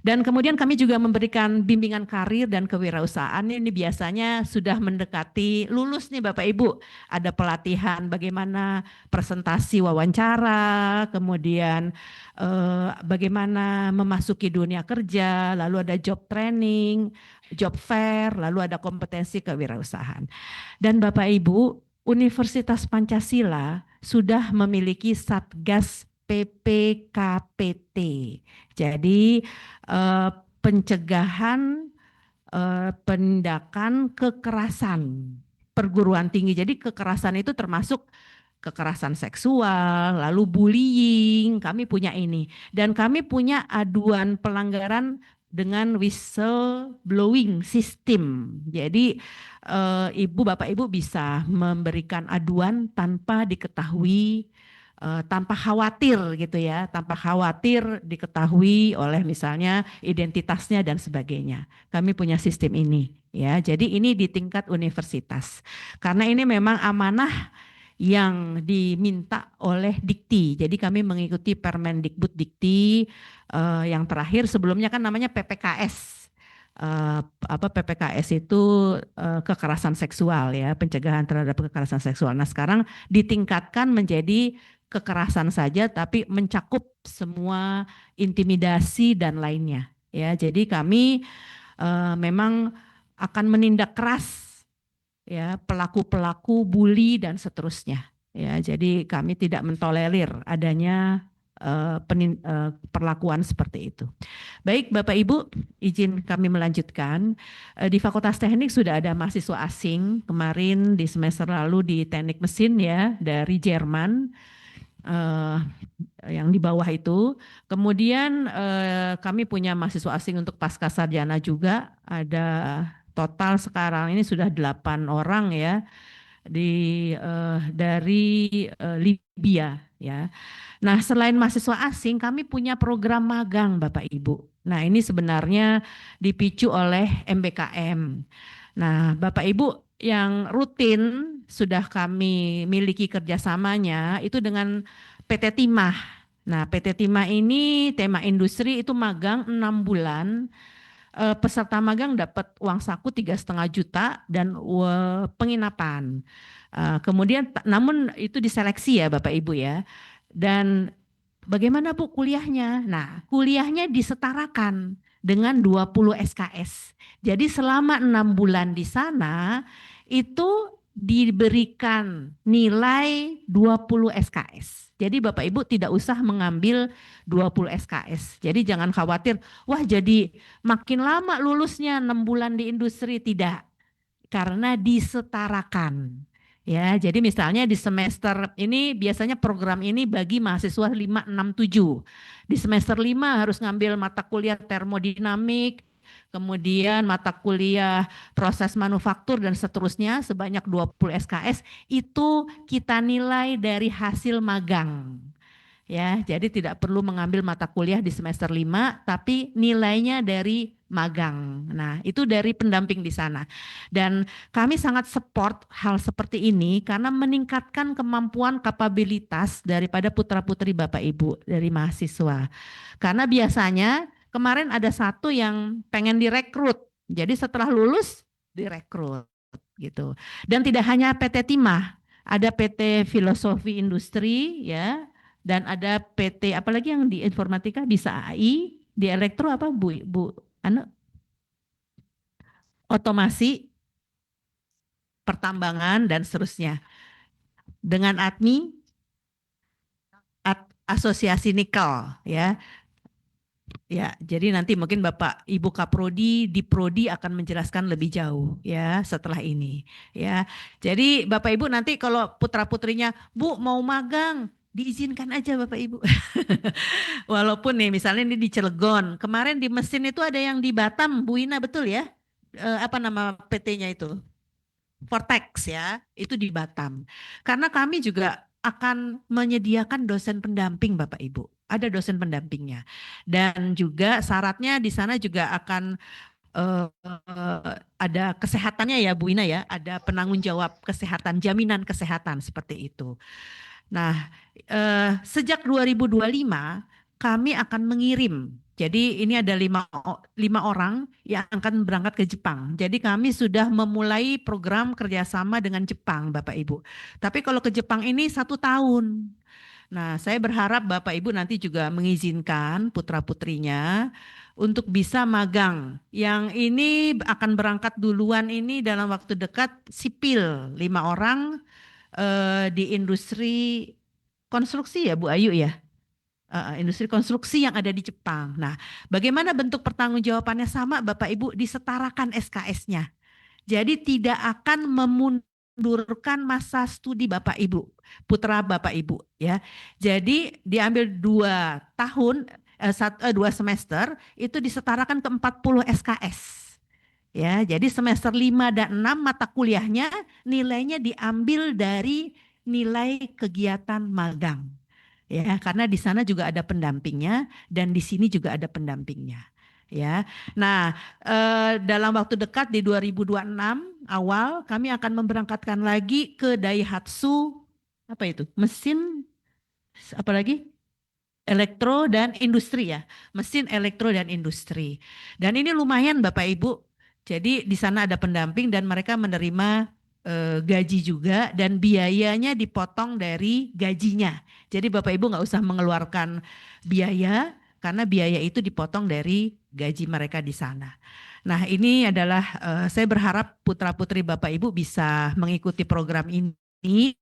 Dan kemudian kami juga memberikan bimbingan karir dan kewirausahaan. Ini biasanya sudah mendekati lulus nih Bapak Ibu. Ada pelatihan bagaimana presentasi wawancara, kemudian bagaimana memasuki dunia kerja, lalu ada job training, job fair, lalu ada kompetensi kewirausahaan. Dan Bapak Ibu, Universitas Pancasila sudah memiliki Satgas PPKPT. Jadi pencegahan penindakan kekerasan perguruan tinggi. Jadi kekerasan itu termasuk kekerasan seksual, lalu bullying, kami punya ini. Dan kami punya aduan pelanggaran dengan whistle blowing system. Jadi Ibu, Bapak Ibu bisa memberikan aduan tanpa diketahui, tanpa khawatir gitu ya, tanpa khawatir diketahui oleh misalnya identitasnya dan sebagainya. Kami punya sistem ini ya. Jadi ini di tingkat universitas. Karena ini memang amanah yang diminta oleh Dikti. Jadi kami mengikuti Permendikbud Dikti yang terakhir, sebelumnya kan namanya PPKS. PPKS itu kekerasan seksual ya, pencegahan terhadap kekerasan seksual. Nah, sekarang ditingkatkan menjadi kekerasan saja tapi mencakup semua intimidasi dan lainnya ya. Jadi kami memang akan menindak keras ya pelaku-pelaku bully dan seterusnya ya. Jadi kami tidak mentolerir adanya perlakuan seperti itu. Baik Bapak Ibu, izin kami melanjutkan. Di Fakultas Teknik sudah ada mahasiswa asing kemarin di semester lalu di Teknik Mesin ya dari Jerman yang di bawah itu. Kemudian kami punya mahasiswa asing untuk pasca sarjana juga, ada total sekarang ini sudah 8 orang ya dari Libya ya. Nah, selain mahasiswa asing, kami punya program magang Bapak Ibu. Nah, ini sebenarnya dipicu oleh MBKM. Nah, Bapak Ibu yang rutin sudah kami miliki kerjasamanya itu dengan PT Timah. Nah, PT Timah ini tema industri itu magang 6 bulan. Peserta magang dapat uang saku 3,5 juta dan penginapan. Kemudian namun itu diseleksi ya Bapak Ibu ya. Dan bagaimana Bu kuliahnya? Nah, kuliahnya disetarakan dengan 20 SKS. Jadi selama 6 bulan di sana itu diberikan nilai 20 SKS. Jadi Bapak Ibu tidak usah mengambil 20 SKS. Jadi jangan khawatir, wah jadi makin lama lulusnya 6 bulan di industri, tidak. Karena disetarakan. Ya, jadi misalnya di semester ini biasanya program ini bagi mahasiswa 5, 6, 7. Di semester 5 harus ngambil mata kuliah termodinamik, kemudian mata kuliah proses manufaktur dan seterusnya sebanyak 20 SKS, itu kita nilai dari hasil magang. Ya, jadi tidak perlu mengambil mata kuliah di semester 5, tapi nilainya dari magang. Nah, itu dari pendamping di sana. Dan kami sangat support hal seperti ini karena meningkatkan kemampuan kapabilitas daripada putra-putri Bapak Ibu dari mahasiswa. Karena biasanya kemarin ada satu yang pengen direkrut. Jadi setelah lulus direkrut gitu. Dan tidak hanya PT Timah, ada PT Filosofi Industri ya. Dan ada PT apalagi yang di informatika bisa AI, di elektro apa Bu otomasi, pertambangan dan seterusnya. Dengan ATMI, Asosiasi Nikel ya. Ya, jadi nanti mungkin Bapak Ibu Kaprodi di Prodi akan menjelaskan lebih jauh ya setelah ini ya. Jadi Bapak Ibu nanti kalau putra-putrinya, Bu mau magang, diizinkan aja Bapak Ibu. Walaupun nih misalnya ini di Cilegon, kemarin di mesin itu ada yang di Batam, Bu Ina betul ya? Apa nama PT-nya itu? Vortex ya, itu di Batam. Karena kami juga akan menyediakan dosen pendamping Bapak Ibu. Ada dosen pendampingnya. Dan juga syaratnya di sana juga akan ada kesehatannya ya Bu Ina ya, ada penanggung jawab kesehatan, jaminan kesehatan seperti itu. Nah, sejak 2025 kami akan mengirim Jadi ini ada lima orang yang akan berangkat ke Jepang. Jadi kami sudah memulai program kerjasama dengan Jepang, Bapak Ibu. Tapi kalau ke Jepang ini 1 tahun. Nah, saya berharap Bapak Ibu nanti juga mengizinkan putra-putrinya untuk bisa magang. Yang ini akan berangkat duluan ini dalam waktu dekat sipil 5 orang di industri konstruksi ya Bu Ayu ya. Industri konstruksi yang ada di Jepang. Nah, bagaimana bentuk pertanggungjawabannya sama Bapak Ibu disetarakan SKS-nya. Jadi tidak akan memundurkan masa studi Bapak Ibu, putra Bapak Ibu ya. Jadi diambil 2 tahun, 2 semester itu disetarakan ke 40 SKS. Ya, jadi semester 5 dan 6 mata kuliahnya nilainya diambil dari nilai kegiatan magang. Ya, karena di sana juga ada pendampingnya dan di sini juga ada pendampingnya. Ya. Nah, dalam waktu dekat di 2026 awal kami akan memberangkatkan lagi ke Daihatsu apa itu? Mesin apa lagi? Elektro dan industri ya. Mesin elektro dan industri. Dan ini lumayan Bapak Ibu. Jadi di sana ada pendamping dan mereka menerima gaji juga dan biayanya dipotong dari gajinya. Jadi Bapak Ibu nggak usah mengeluarkan biaya karena biaya itu dipotong dari gaji mereka di sana. Nah ini adalah saya berharap putra-putri Bapak Ibu bisa mengikuti program ini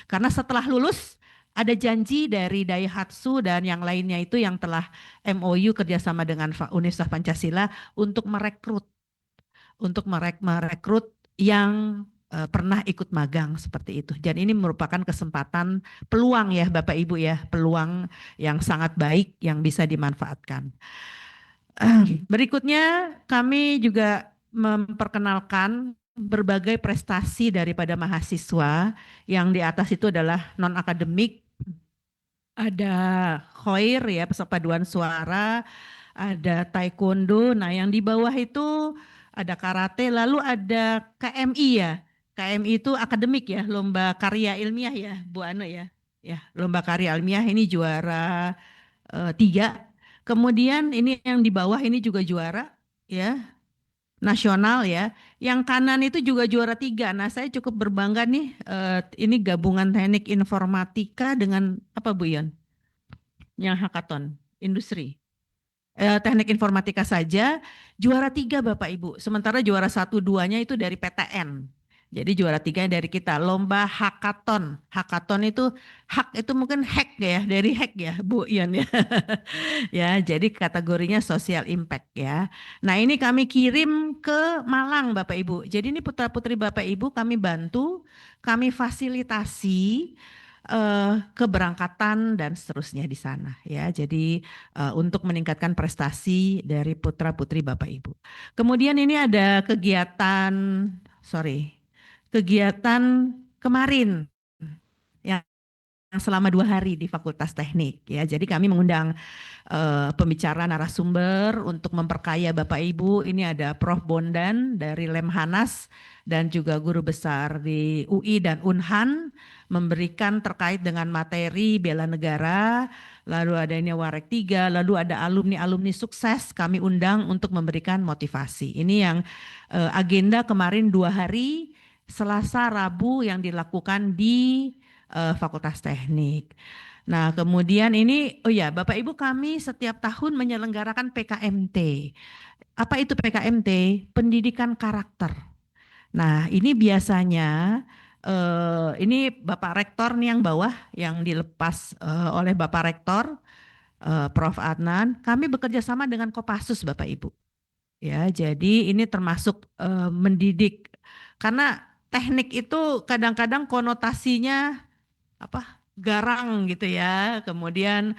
karena setelah lulus ada janji dari Daihatsu dan yang lainnya itu yang telah MOU kerjasama dengan Universitas Pancasila untuk merekrut yang pernah ikut magang seperti itu. Dan ini merupakan kesempatan peluang ya Bapak Ibu ya, peluang yang sangat baik yang bisa dimanfaatkan. Berikutnya kami juga memperkenalkan berbagai prestasi daripada mahasiswa yang di atas itu adalah non akademik, ada choir ya perpaduan suara, ada taekwondo. Nah yang di bawah itu ada karate, lalu ada KMI ya. KMI itu akademik ya, lomba karya ilmiah ya Bu Anu ya. Ya lomba karya ilmiah ini juara 3. Kemudian ini yang di bawah ini juga juara ya nasional ya. Yang kanan itu juga juara 3. Nah saya cukup berbangga nih ini gabungan teknik informatika dengan apa Bu Yon? Yang hackathon industri. Teknik informatika saja juara 3 Bapak Ibu. Sementara juara 1, 2-nya itu dari PTN. Jadi juara 3 dari kita. Lomba hackathon. Hackathon itu hack itu mungkin hack ya, dari hack ya Bu Ion ya. Ya, jadi kategorinya social impact ya. Nah ini kami kirim ke Malang Bapak Ibu. Jadi ini putra-putri Bapak Ibu kami bantu, kami fasilitasi keberangkatan dan seterusnya di sana ya. Jadi untuk meningkatkan prestasi dari putra-putri Bapak Ibu. Kemudian ini ada kegiatan kemarin yang selama 2 hari di Fakultas Teknik ya. Jadi kami mengundang pembicara narasumber untuk memperkaya Bapak Ibu. Ini ada Prof. Bondan dari Lemhanas dan juga guru besar di UI dan Unhan memberikan terkait dengan materi bela negara. Lalu ada ini Warek 3, lalu ada alumni-alumni sukses kami undang untuk memberikan motivasi. Ini yang agenda kemarin 2 hari, Selasa, Rabu yang dilakukan di Fakultas Teknik. Nah, kemudian ini, oh ya, Bapak Ibu kami setiap tahun menyelenggarakan PKMT. Apa itu PKMT? Pendidikan karakter. Nah, ini biasanya ini Bapak Rektor nih yang bawah yang dilepas oleh Bapak Rektor Prof. Adnan. Kami bekerja sama dengan Kopassus Bapak Ibu. Ya, jadi ini termasuk mendidik karena teknik itu kadang-kadang konotasinya apa garang gitu ya, kemudian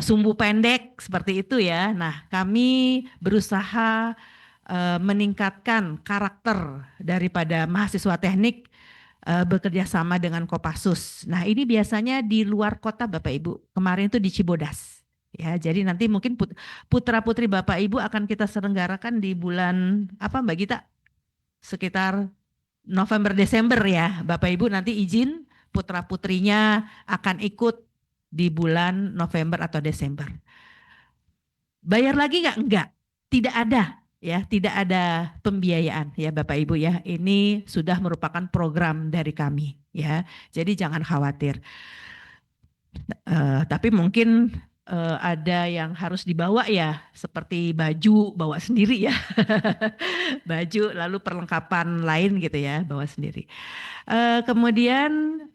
sumbu pendek seperti itu ya. Nah, kami berusaha meningkatkan karakter daripada mahasiswa teknik bekerja sama dengan Kopassus. Nah, ini biasanya di luar kota Bapak Ibu. Kemarin itu di Cibodas. Ya, jadi nanti mungkin putra-putri Bapak Ibu akan kita selenggarakan di bulan apa Mbak Gita? Sekitar November Desember ya. Bapak Ibu nanti izin putra-putrinya akan ikut di bulan November atau Desember. Bayar lagi nggak? Enggak, tidak ada ya, tidak ada pembiayaan ya Bapak Ibu ya. Ini sudah merupakan program dari kami ya. Jadi jangan khawatir. Tapi mungkin ada yang harus dibawa ya, seperti baju bawa sendiri ya, baju lalu perlengkapan lain gitu ya, bawa sendiri. Kemudian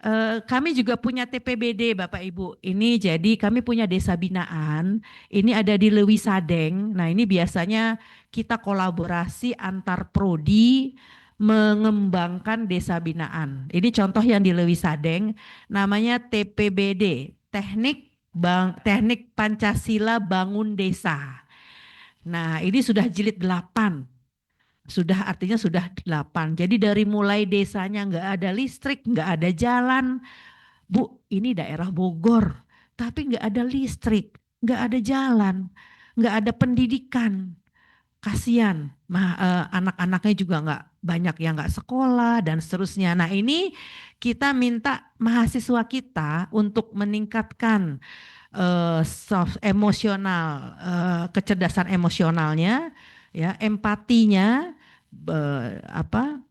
kami juga punya TPBD Bapak Ibu. Ini jadi kami punya desa binaan. Ini ada di Lewi Sadeng. Nah ini biasanya kita kolaborasi antar prodi mengembangkan desa binaan. Ini contoh yang di Lewi Sadeng, namanya TPBD, Teknik Pancasila Bangun Desa. Nah ini sudah jilid 8. Sudah artinya sudah 8. Jadi dari mulai desanya nggak ada listrik, nggak ada jalan. Bu, ini daerah Bogor, tapi nggak ada listrik, nggak ada jalan, nggak ada pendidikan. Kasihan, anak-anaknya juga nggak banyak yang nggak sekolah dan seterusnya. Nah ini kita minta mahasiswa kita untuk meningkatkan soft emosional, kecerdasan emosionalnya, ya, empatinya, apa,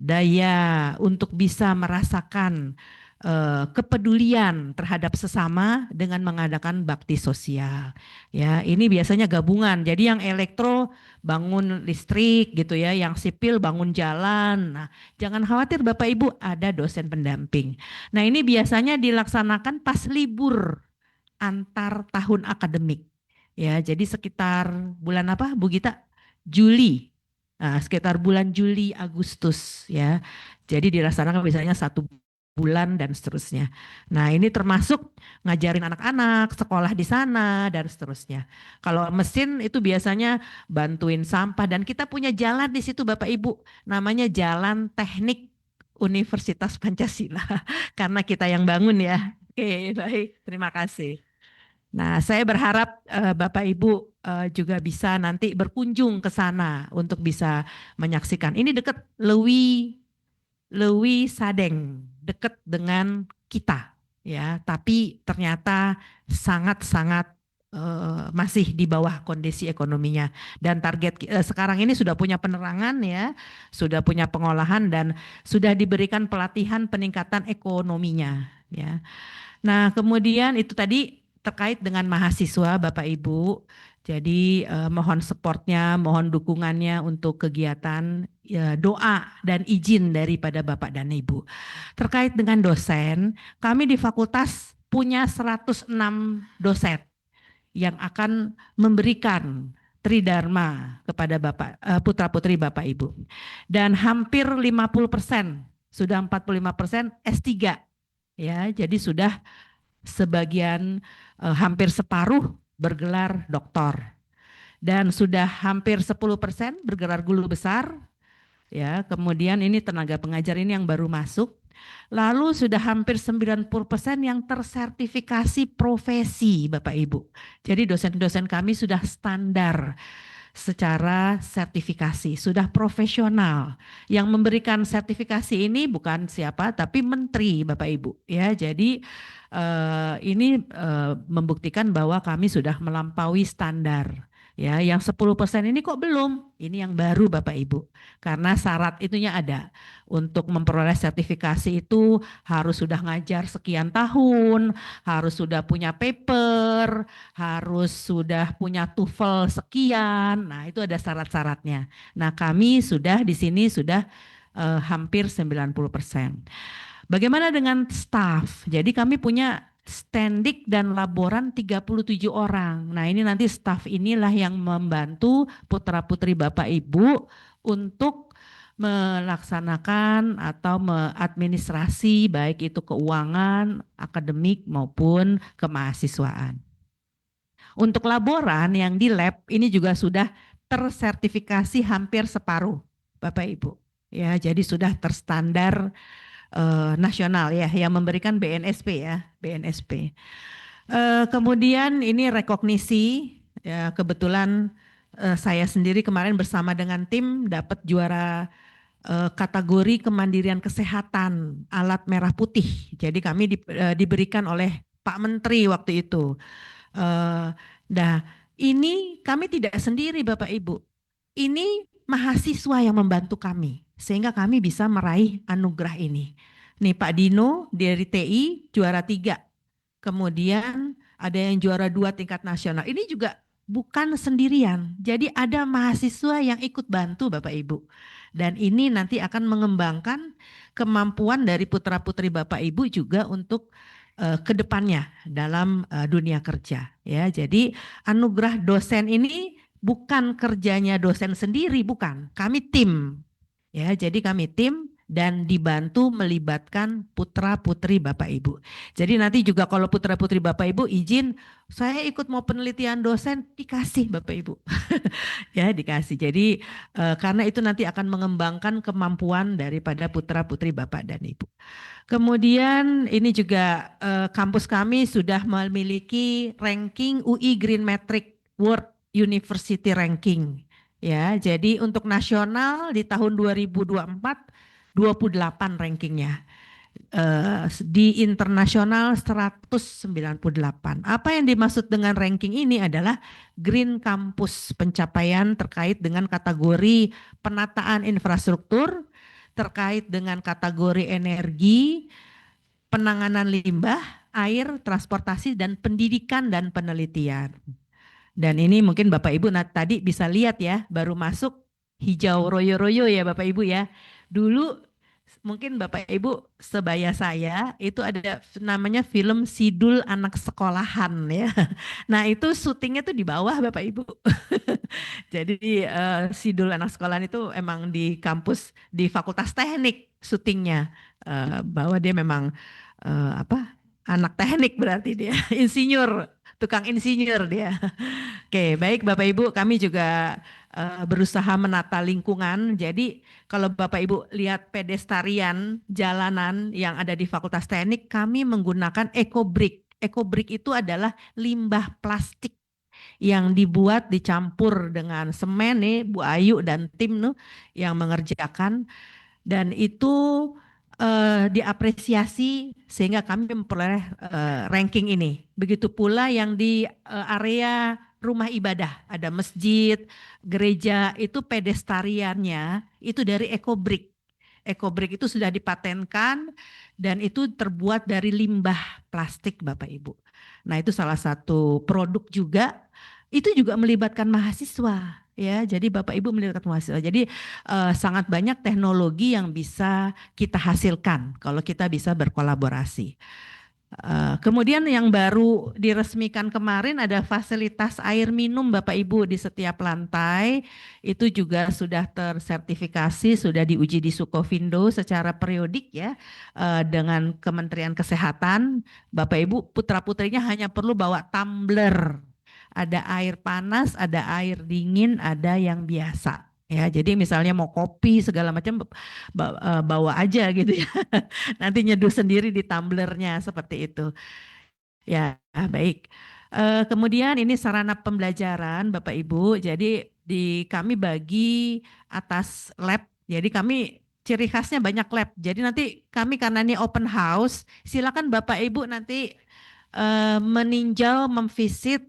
daya untuk bisa merasakan kepedulian terhadap sesama dengan mengadakan bakti sosial. Ya, ini biasanya gabungan. Jadi yang elektro bangun listrik gitu ya, yang sipil bangun jalan. Nah, jangan khawatir Bapak Ibu, ada dosen pendamping. Nah, ini biasanya dilaksanakan pas libur antar tahun akademik. Ya, jadi sekitar bulan apa, Bu Gita? Juli. Nah, sekitar bulan Juli Agustus ya. Jadi dilaksanakan biasanya 1 bulan dan seterusnya. Nah, ini termasuk ngajarin anak-anak sekolah di sana dan seterusnya. Kalau mesin itu biasanya bantuin sampah dan kita punya jalan di situ Bapak Ibu, namanya Jalan Teknik Universitas Pancasila karena kita yang bangun ya. Oke, baik. Terima kasih. Nah, saya berharap Bapak Ibu juga bisa nanti berkunjung ke sana untuk bisa menyaksikan. Ini dekat Lewi Sadeng, dekat dengan kita, ya. Tapi ternyata sangat-sangat masih di bawah kondisi ekonominya. Dan target sekarang ini sudah punya penerangan ya, sudah punya pengolahan dan sudah diberikan pelatihan peningkatan ekonominya, ya. Nah, kemudian itu tadi terkait dengan mahasiswa Bapak Ibu. Jadi mohon supportnya, mohon dukungannya untuk kegiatan doa dan izin daripada Bapak dan Ibu. Terkait dengan dosen, kami di fakultas punya 106 dosen yang akan memberikan tridharma kepada Bapak putra-putri Bapak Ibu. Dan hampir 50%, sudah 45% S3 ya. Jadi sudah sebagian hampir separuh bergelar doktor dan sudah hampir 10% bergelar guru besar ya. Kemudian ini tenaga pengajar ini yang baru masuk. Lalu sudah hampir 90% yang tersertifikasi profesi Bapak Ibu. Jadi dosen-dosen kami sudah standar secara sertifikasi, sudah profesional. Yang memberikan sertifikasi ini bukan siapa tapi menteri Bapak Ibu ya. Jadi ini membuktikan bahwa kami sudah melampaui standar. Ya, yang 10% ini kok belum? Ini yang baru Bapak Ibu. Karena syarat itunya ada. Untuk memperoleh sertifikasi itu harus sudah ngajar sekian tahun, harus sudah punya paper, harus sudah punya TOEFL sekian. Nah, itu ada syarat-syaratnya. Nah, kami sudah di sini sudah hampir 90%. Bagaimana dengan staf? Jadi kami punya standik dan laboran 37 orang. Nah ini nanti staf inilah yang membantu putra-putri Bapak Ibu untuk melaksanakan atau mengadministrasi baik itu keuangan, akademik maupun kemahasiswaan. Untuk laboran yang di lab ini juga sudah tersertifikasi hampir separuh Bapak Ibu. Ya, jadi sudah terstandar nasional ya yang memberikan BNSP ya, BNSP. Kemudian ini rekognisi ya, kebetulan saya sendiri kemarin bersama dengan tim dapat juara kategori kemandirian kesehatan alat merah putih. Jadi kami diberikan oleh Pak Menteri waktu itu. Nah, Ini kami tidak sendiri Bapak Ibu. Ini mahasiswa yang membantu kami sehingga kami bisa meraih anugerah ini. Nih Pak Dino dari TI juara 3. Kemudian ada yang juara 2 tingkat nasional. Ini juga bukan sendirian. Jadi ada mahasiswa yang ikut bantu Bapak Ibu. Dan ini nanti akan mengembangkan kemampuan dari putra-putri Bapak Ibu juga untuk ke depannya dalam dunia kerja ya. Jadi anugerah dosen ini bukan kerjanya dosen sendiri, bukan. Kami tim ya. Jadi kami tim dan dibantu melibatkan putra-putri Bapak Ibu. Jadi nanti juga kalau putra-putri Bapak Ibu izin, saya ikut mau penelitian dosen, dikasih Bapak Ibu. Ya, dikasih. Jadi karena itu nanti akan mengembangkan kemampuan daripada putra-putri Bapak dan Ibu. Kemudian ini juga kampus kami sudah memiliki ranking UI Green Metric World University Ranking. Ya, jadi untuk nasional di tahun 2024 28 rankingnya. Di internasional 198. Apa yang dimaksud dengan ranking ini adalah Green Campus, pencapaian terkait dengan kategori penataan infrastruktur, terkait dengan kategori energi, penanganan limbah, air, transportasi, dan pendidikan dan penelitian. Dan ini mungkin Bapak Ibu tadi bisa lihat ya, baru masuk hijau royo-royo ya Bapak Ibu ya. Dulu mungkin Bapak Ibu sebaya saya itu ada namanya film Sidul Anak Sekolahan ya. Nah itu syutingnya tuh di bawah Bapak Ibu. Jadi Sidul Anak Sekolahan itu emang di kampus di Fakultas Teknik syutingnya. Bahwa dia memang apa anak teknik berarti dia insinyur, tukang insinyur dia. Oke, baik Bapak Ibu, kami juga berusaha menata lingkungan. Jadi kalau Bapak Ibu lihat pedestarian jalanan yang ada di Fakultas Teknik, kami menggunakan EcoBrick. EcoBrick itu adalah limbah plastik yang dibuat dicampur dengan semen nih Bu Ayu dan tim nih yang mengerjakan dan itu diapresiasi sehingga kami memperoleh ranking ini. Begitu pula yang di area rumah ibadah, ada masjid, gereja, itu pedestariannya itu dari EcoBrick. EcoBrick itu sudah dipatenkan dan itu terbuat dari limbah plastik Bapak Ibu. Nah itu salah satu produk juga, itu juga melibatkan mahasiswa. Ya, jadi Bapak Ibu melibatkan mahasiswa. Jadi sangat banyak teknologi yang bisa kita hasilkan kalau kita bisa berkolaborasi. Kemudian yang baru diresmikan kemarin ada fasilitas air minum Bapak Ibu di setiap lantai. Itu juga sudah tersertifikasi, sudah diuji di Sukovindo secara periodik ya dengan Kementerian Kesehatan. Bapak Ibu putra-putrinya hanya perlu bawa tumbler. Ada air panas, ada air dingin, ada yang biasa. Ya, jadi misalnya mau kopi segala macam bawa aja gitu ya. Nanti nyeduh sendiri di tumblernya seperti itu. Ya, baik. Kemudian ini sarana pembelajaran Bapak Ibu. Jadi di kami bagi atas lab. Jadi kami ciri khasnya banyak lab. Jadi nanti kami karena ini open house, silakan Bapak Ibu nanti meninjau, memvisit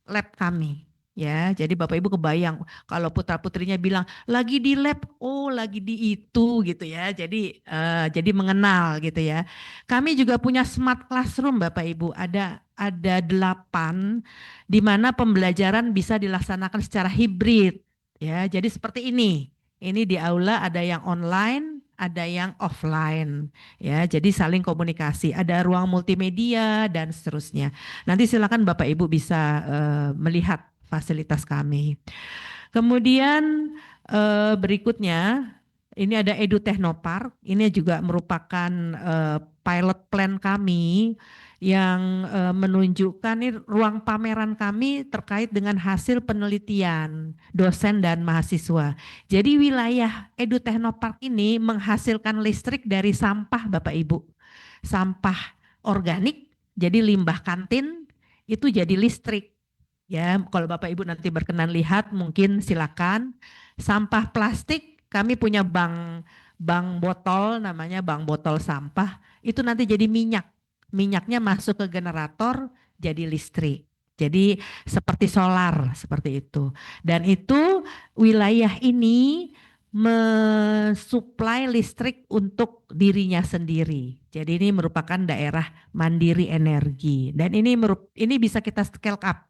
lab kami. Ya, jadi Bapak Ibu kebayang kalau putra-putrinya bilang lagi di lab, oh lagi di itu gitu ya. Jadi mengenal gitu ya. Kami juga punya smart classroom Bapak Ibu. Ada 8 di mana pembelajaran bisa dilaksanakan secara hibrid. Ya, jadi seperti ini. Ini di aula ada yang online, ada yang offline. Ya, jadi saling komunikasi. Ada ruang multimedia dan seterusnya. Nanti silakan Bapak Ibu bisa melihat fasilitas kami. Kemudian berikutnya ini ada Edu Technopark. Ini juga merupakan pilot plan kami yang menunjukkan ini ruang pameran kami terkait dengan hasil penelitian dosen dan mahasiswa. Jadi wilayah Edu Technopark ini menghasilkan listrik dari sampah Bapak Ibu. Sampah organik, jadi limbah kantin itu jadi listrik. Ya, kalau Bapak Ibu nanti berkenan lihat mungkin silakan. Sampah plastik kami punya bank botol namanya bank botol sampah itu nanti jadi minyak. Minyaknya masuk ke generator jadi listrik. Jadi seperti solar seperti itu. Dan itu wilayah ini mensuplai listrik untuk dirinya sendiri. Jadi ini merupakan daerah mandiri energi. Dan ini bisa kita scale up.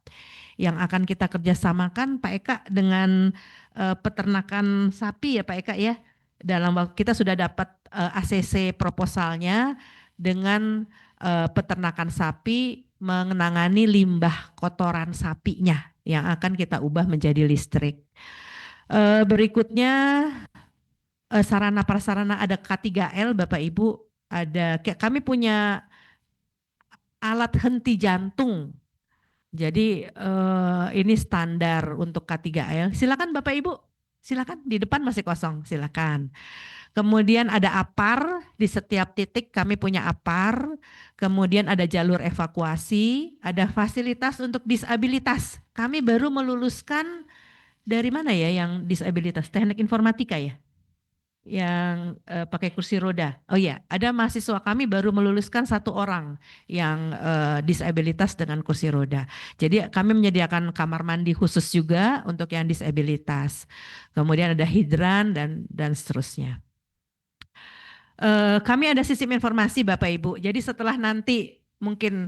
Yang akan kita kerjasamakan Pak Eka dengan peternakan sapi ya Pak Eka ya. Dalam waktu kita sudah dapat ACC proposalnya dengan peternakan sapi mengenangani limbah kotoran sapinya yang akan kita ubah menjadi listrik. Berikutnya sarana prasarana ada K3L Bapak Ibu, kami punya alat henti jantung. Jadi ini standar untuk K3L. Silakan Bapak Ibu, silakan di depan masih kosong, silakan. Kemudian ada APAR, di setiap titik kami punya APAR. Kemudian ada jalur evakuasi, ada fasilitas untuk disabilitas. Kami baru meluluskan dari mana ya yang disabilitas? Teknik informatika ya? Yang pakai kursi roda. Oh iya, ada mahasiswa kami baru meluluskan 1 orang yang disabilitas dengan kursi roda. Jadi kami menyediakan kamar mandi khusus juga untuk yang disabilitas. Kemudian ada hidran dan seterusnya. Kami ada sistem informasi Bapak Ibu. Jadi setelah nanti mungkin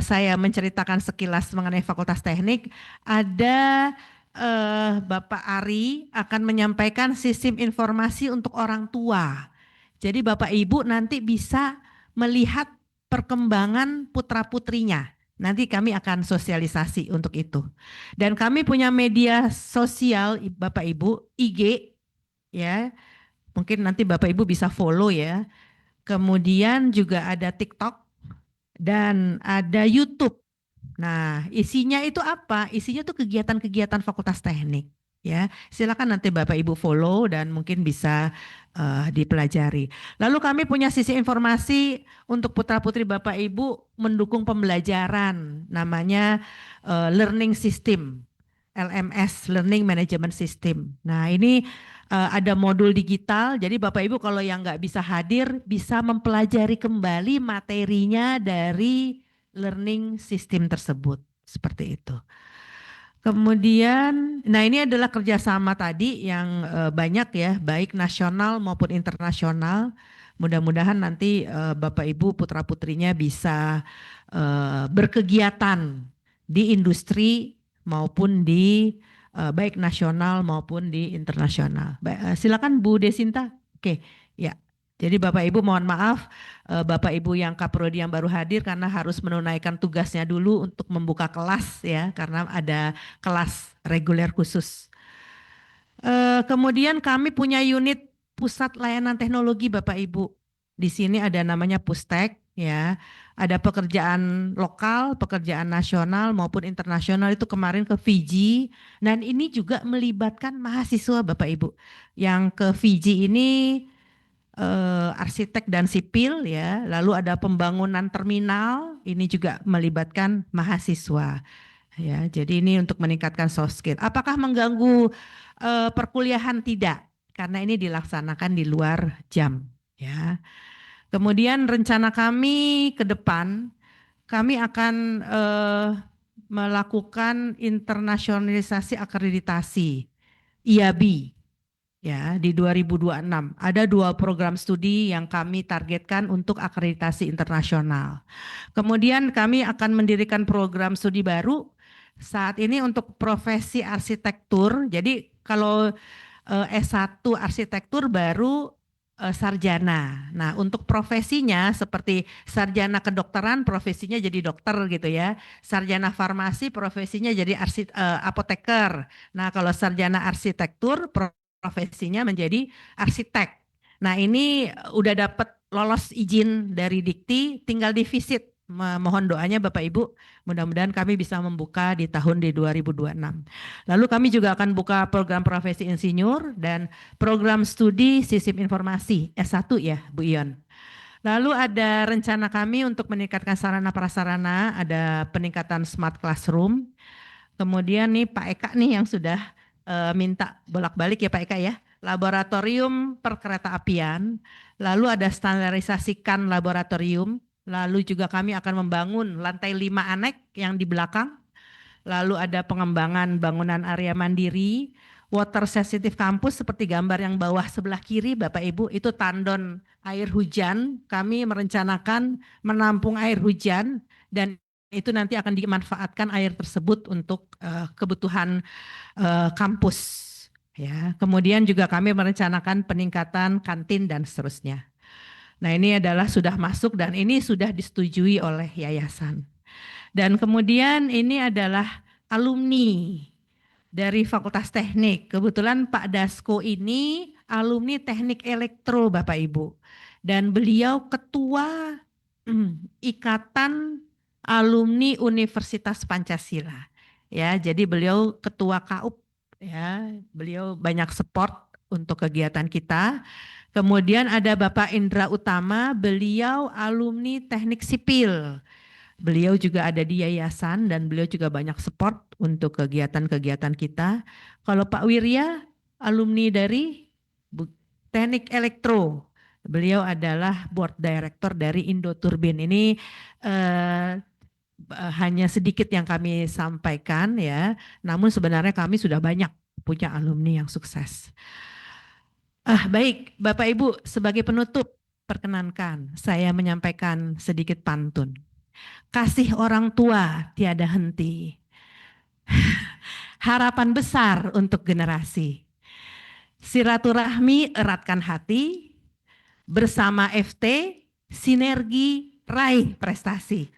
saya menceritakan sekilas mengenai Fakultas Teknik, ada Bapak Ari akan menyampaikan sistem informasi untuk orang tua. Jadi Bapak Ibu nanti bisa melihat perkembangan putra-putrinya. Nanti kami akan sosialisasi untuk itu. Dan kami punya media sosial Bapak Ibu, IG ya. Mungkin nanti Bapak Ibu bisa follow ya. Kemudian juga ada TikTok dan ada YouTube. Nah, isinya itu apa? Isinya tuh kegiatan-kegiatan Fakultas Teknik. Ya, silakan nanti Bapak Ibu follow dan mungkin bisa dipelajari. Lalu kami punya sisi informasi untuk putra-putri Bapak Ibu mendukung pembelajaran, namanya Learning System, LMS, Learning Management System. Nah, ini ada modul digital, jadi Bapak Ibu kalau yang nggak bisa hadir bisa mempelajari kembali materinya dari learning system tersebut, seperti itu. Kemudian, nah ini adalah kerjasama tadi yang banyak ya, baik nasional maupun internasional. Mudah-mudahan nanti Bapak Ibu putra-putrinya bisa berkegiatan di industri maupun di baik nasional maupun di internasional. Silakan Bu Desinta. Oke, ya. Jadi Bapak Ibu mohon maaf, Bapak Ibu yang kaprodi yang baru hadir karena harus menunaikan tugasnya dulu untuk membuka kelas ya, karena ada kelas reguler khusus. Kemudian kami punya unit pusat layanan teknologi Bapak Ibu. Di sini ada namanya Pustek ya. Ada pekerjaan lokal, pekerjaan nasional maupun internasional itu kemarin ke Fiji dan ini juga melibatkan mahasiswa Bapak Ibu. Yang ke Fiji ini arsitek dan sipil ya. Lalu ada pembangunan terminal, ini juga melibatkan mahasiswa. Ya, jadi ini untuk meningkatkan soft skill. Apakah mengganggu perkuliahan? Tidak, karena ini dilaksanakan di luar jam. Ya. Kemudian rencana kami ke depan, kami akan melakukan internasionalisasi akreditasi IAB. Ya, di 2026 ada 2 program studi yang kami targetkan untuk akreditasi internasional. Kemudian kami akan mendirikan program studi baru saat ini untuk profesi arsitektur. Jadi kalau S1 arsitektur baru sarjana. Nah, untuk profesinya seperti sarjana kedokteran profesinya jadi dokter gitu ya. Sarjana farmasi profesinya jadi apoteker. Nah, kalau sarjana arsitektur profesinya menjadi arsitek. Nah, ini udah dapat lolos izin dari Dikti, tinggal divisit. Mohon doanya Bapak Ibu, mudah-mudahan kami bisa membuka di tahun 2026. Lalu kami juga akan buka program profesi insinyur dan program studi sistem informasi S1 ya Bu Ion. Lalu ada rencana kami untuk meningkatkan sarana prasarana, ada peningkatan smart classroom. Kemudian nih Pak Eka nih yang sudah minta bolak-balik ya Pak Eka ya, laboratorium perkereta apian, lalu ada standarisasikan laboratorium, lalu juga kami akan membangun lantai 5 anek yang di belakang, lalu ada pengembangan bangunan area mandiri, water sensitive campus seperti gambar yang bawah sebelah kiri Bapak Ibu, itu tandon air hujan. Kami merencanakan menampung air hujan dan itu nanti akan dimanfaatkan air tersebut untuk kebutuhan kampus. Ya, kemudian juga kami merencanakan peningkatan kantin dan seterusnya. Nah, ini adalah sudah masuk dan ini sudah disetujui oleh yayasan. Dan kemudian ini adalah alumni dari Fakultas Teknik. Kebetulan Pak Dasko ini alumni Teknik Elektro Bapak Ibu. Dan beliau ketua Ikatan Alumni Universitas Pancasila. Ya, jadi beliau ketua KAUP ya. Beliau banyak support untuk kegiatan kita. Kemudian ada Bapak Indra Utama, beliau alumni Teknik Sipil. Beliau juga ada di yayasan dan beliau juga banyak support untuk kegiatan-kegiatan kita. Kalau Pak Wirya, alumni dari Teknik Elektro. Beliau adalah board director dari Indoturbin. Ini hanya sedikit yang kami sampaikan ya. Namun sebenarnya kami sudah banyak punya alumni yang sukses. Baik, Bapak Ibu, sebagai penutup, perkenankan saya menyampaikan sedikit pantun. Kasih orang tua tiada henti. Harapan besar untuk generasi. Silaturahmi eratkan hati. Bersama FT, sinergi raih prestasi.